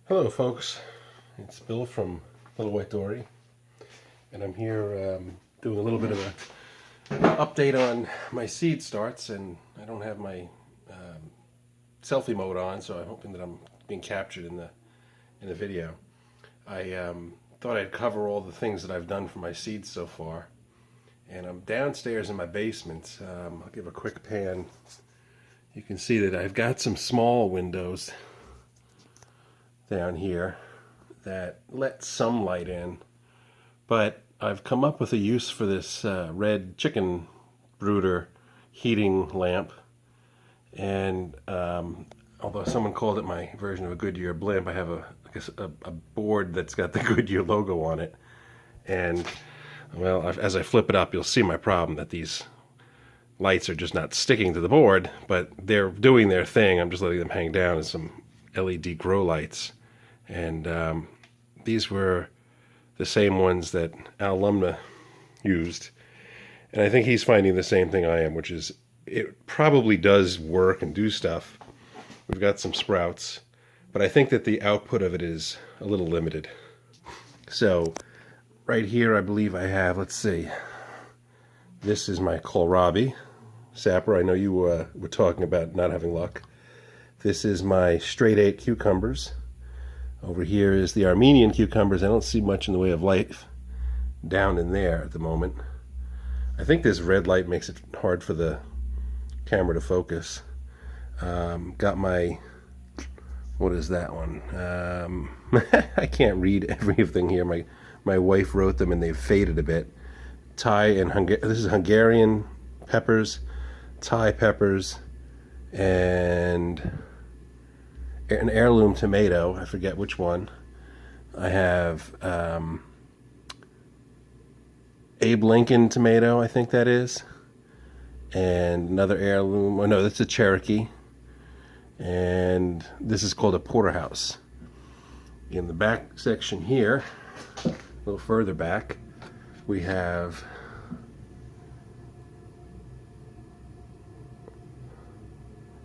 Hello folks, it's Bill from Little White Dory, and I'm here doing a little bit of an update on my seed starts, and I don't have my selfie mode on, so I'm hoping that I'm being captured in the video. I thought I'd cover all the things that I've done for my seeds so far, and I'm downstairs in my basement. I'll give a quick pan. You can see that I've got some small windows down here that let some light in, but I've come up with a use for this red chicken brooder heating lamp, and although someone called it my version of a Goodyear blimp, I have a board that's got the Goodyear logo on it, and well, as I flip it up, you'll see my problem, that these lights are just not sticking to the board, but they're doing their thing. I'm just letting them hang down as some LED grow lights. And these were the same ones that Al Lumna used. And I think he's finding the same thing I am, which is it probably does work and do stuff. We've got some sprouts, but I think that the output of it is a little limited. So right here, I believe I have, let's see, this is my kohlrabi sapper. I know you were talking about not having luck. This is my straight 8 cucumbers. Over here is the Armenian cucumbers. I don't see much in the way of light down in there at the moment. I think this red light makes it hard for the camera to focus. Got my, what is that one? I can't read everything here. My wife wrote them and they've faded a bit. Thai and this is Hungarian peppers, Thai peppers, and an heirloom tomato. I forget which one. I have Abe Lincoln tomato, I think that is, and another heirloom. Oh no, that's a Cherokee, and this is called a porterhouse. In the back section here, a little further back, we have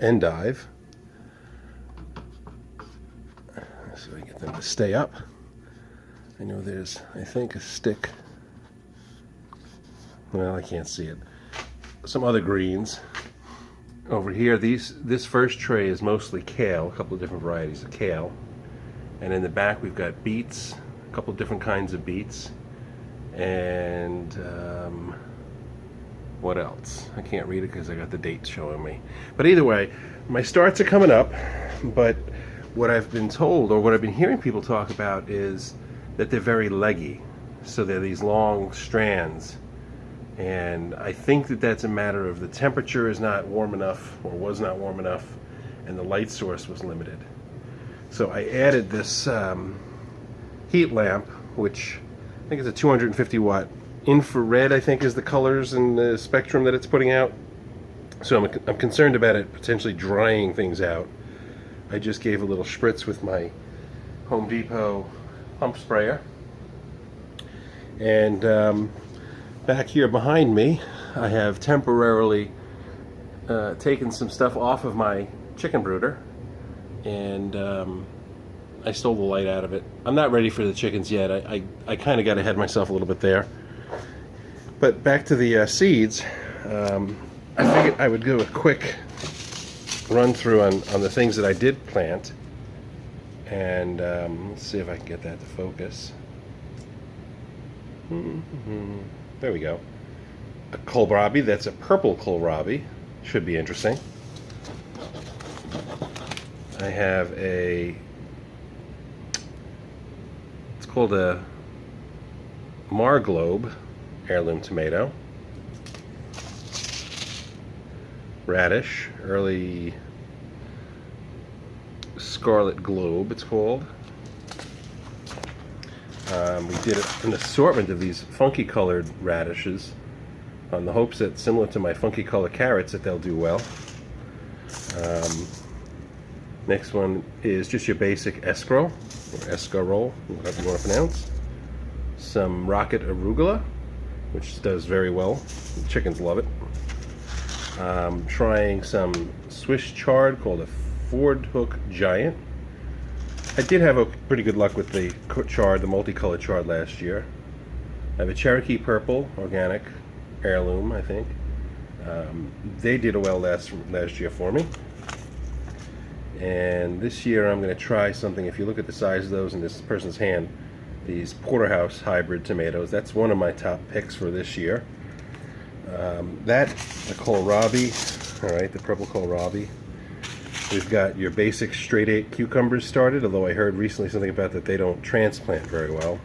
endive. So I get them to stay up. I know there's, I think, a stick. Well, I can't see it. Some other greens. Over here, this first tray is mostly kale, a couple of different varieties of kale. And in the back we've got beets, a couple of different kinds of beets. And what else? I can't read it because I got the dates showing me. But either way, my starts are coming up, but what I've been told, or what I've been hearing people talk about, is that they're very leggy. So they're these long strands. And I think that that's a matter of the temperature is not warm enough, or was not warm enough, and the light source was limited. So I added this heat lamp, which I think is a 250 watt infrared, I think is the colors and the spectrum that it's putting out. So I'm concerned about it potentially drying things out. I just gave a little spritz with my Home Depot pump sprayer. And back here behind me, I have temporarily taken some stuff off of my chicken brooder, and I stole the light out of it. I'm not ready for the chickens yet. I kind of got ahead of myself a little bit there. But back to the seeds, I figured I would do a quick run through on the things that I did plant, and let's see if I can get that to focus. There we go. A kohlrabi, that's a purple kohlrabi, should be interesting. I have it's called a Marglobe heirloom tomato. Radish, early Scarlet Globe it's called. We did an assortment of these funky colored radishes on the hopes that, similar to my funky color carrots, that they'll do well. Next one is just your basic escarole, or escarole, whatever you want to pronounce. Some rocket arugula, which does very well. The chickens love it. Trying some Swiss chard called a Ford Hook Giant. I did have a pretty good luck with the chard, the multicolored chard last year. I have a Cherokee Purple organic heirloom, I think. They did well last year for me. And this year I'm going to try something. If you look at the size of those in this person's hand, these Porterhouse hybrid tomatoes, that's one of my top picks for this year. The kohlrabi, all right, the purple kohlrabi. We've got your basic straight 8 cucumbers started, although I heard recently something about that they don't transplant very well.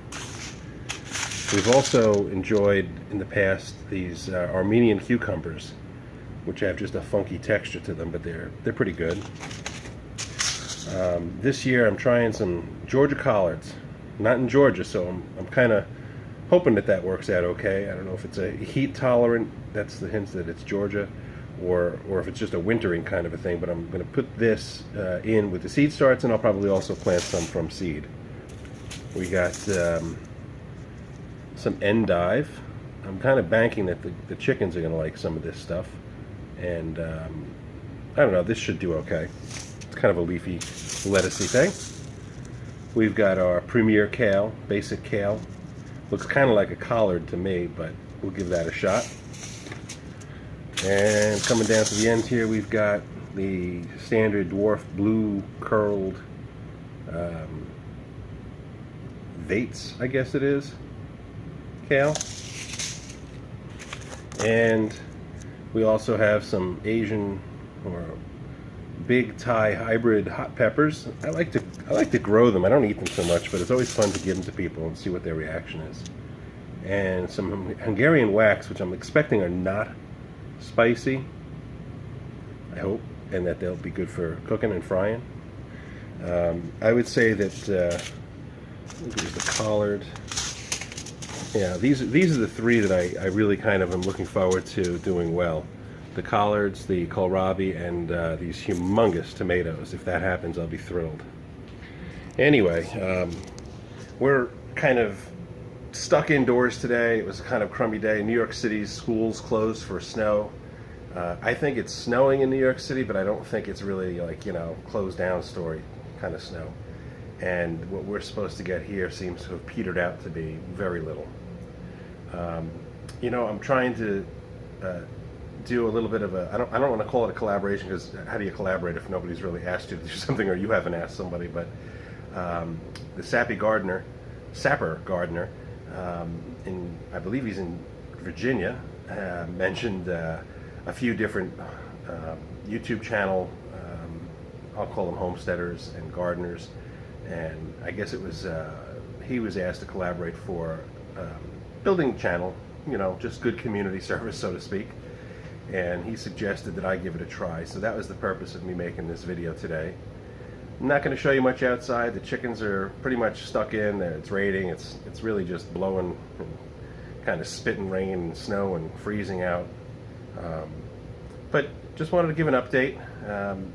We've also enjoyed in the past these Armenian cucumbers, which have just a funky texture to them, but they're pretty good. This year I'm trying some Georgia collards. Not in Georgia, so I'm kind of hoping that works out okay. I don't know if it's a heat tolerant, that's the hint that it's Georgia, or if it's just a wintering kind of a thing, but I'm going to put this in with the seed starts, and I'll probably also plant some from seed. We got some endive. I'm kind of banking that the chickens are going to like some of this stuff, and I don't know, this should do okay. It's kind of a leafy, lettucey thing. We've got our premier kale, basic kale. Looks kind of like a collard to me, but we'll give that a shot. And coming down to the end here, we've got the standard dwarf blue curled Vates, I guess it is, kale. And we also have some Asian or big Thai hybrid hot peppers. I like to grow them. I don't eat them so much, but it's always fun to give them to people and see what their reaction is. And some Hungarian wax, which I'm expecting are not spicy, I hope, and that they'll be good for cooking and frying. I would say that the collard. Yeah, these are the three that I really kind of am looking forward to doing well. The collards, the kohlrabi, and these humongous tomatoes. If that happens, I'll be thrilled. Anyway, we're kind of stuck indoors today. It was a kind of crummy day. New York City's schools closed for snow. I think it's snowing in New York City, but I don't think it's really like, closed down story kind of snow. And what we're supposed to get here seems to have petered out to be very little. I'm trying to do a little bit of a, I don't want to call it a collaboration, because how do you collaborate if nobody's really asked you to do something, or you haven't asked somebody? But the Sapper Gardener, I believe he's in Virginia, mentioned a few different YouTube channel, I'll call them homesteaders and gardeners, and I guess it was he was asked to collaborate for building channel, just good community service, so to speak, and he suggested that I give it a try. So that was the purpose of me making this video today. I'm not going to show you much outside. The chickens are pretty much stuck in there. It's raining. It's really just blowing and kind of spitting rain and snow and freezing out. But just wanted to give an update.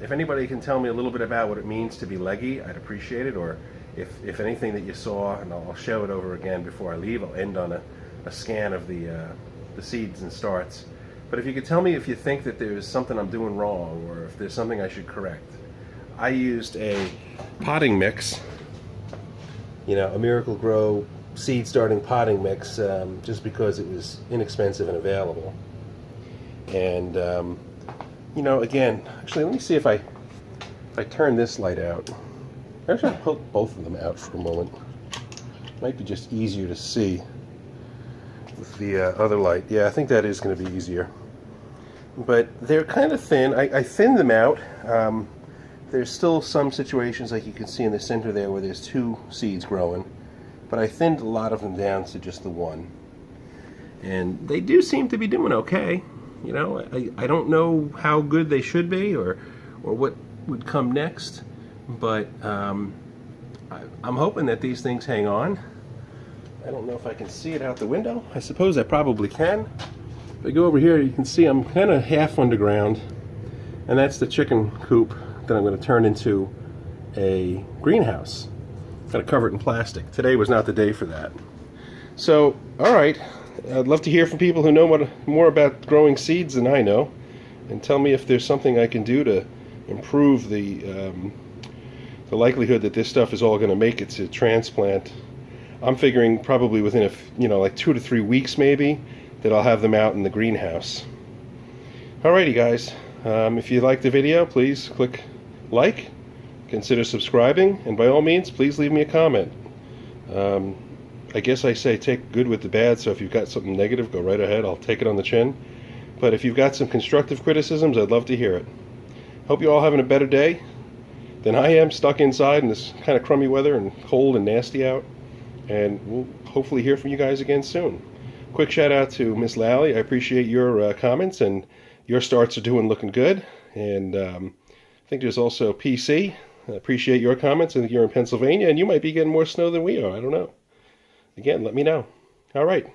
If anybody can tell me a little bit about what it means to be leggy, I'd appreciate it. Or if anything that you saw, and I'll show it over again before I leave. I'll end on a scan of the seeds and starts. But if you could tell me if you think that there's something I'm doing wrong, or if there's something I should correct. I used a potting mix, a Miracle Grow seed starting potting mix, just because it was inexpensive and available. And again, actually, let me see if I turn this light out. Actually, I'll put both of them out for a moment. Might be just easier to see with the other light. Yeah, I think that is going to be easier. But they're kind of thin. I thinned them out. There's still some situations, like you can see in the center there, where there's 2 seeds growing, but I thinned a lot of them down to just the 1. And they do seem to be doing okay. I don't know how good they should be, or what would come next, but I'm hoping that these things hang on. I don't know if I can see it out the window. I suppose I probably can. If I go over here, you can see I'm kind of half underground, and that's the chicken coop that I'm going to turn into a greenhouse. Got to cover it in plastic. Today was not the day for that. So, all right, I'd love to hear from people who know more about growing seeds than I know, and tell me if there's something I can do to improve the the likelihood that this stuff is all going to make it to transplant, I'm figuring probably within like 2 to 3 weeks maybe, that I'll have them out in the greenhouse. Alrighty guys, if you liked the video, please click like, consider subscribing, and by all means, please leave me a comment. I guess I say take good with the bad, so if you've got something negative, go right ahead, I'll take it on the chin. But if you've got some constructive criticisms, I'd love to hear it. Hope you're all having a better day than I am, stuck inside in this kind of crummy weather and cold and nasty out. And we'll hopefully hear from you guys again soon. Quick shout out to Miss Lally. I appreciate your comments, and your starts are looking good. And I think there's also PC. I appreciate your comments. I think you're in Pennsylvania, and you might be getting more snow than we are. I don't know. Again, let me know. All right.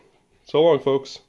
So long, folks.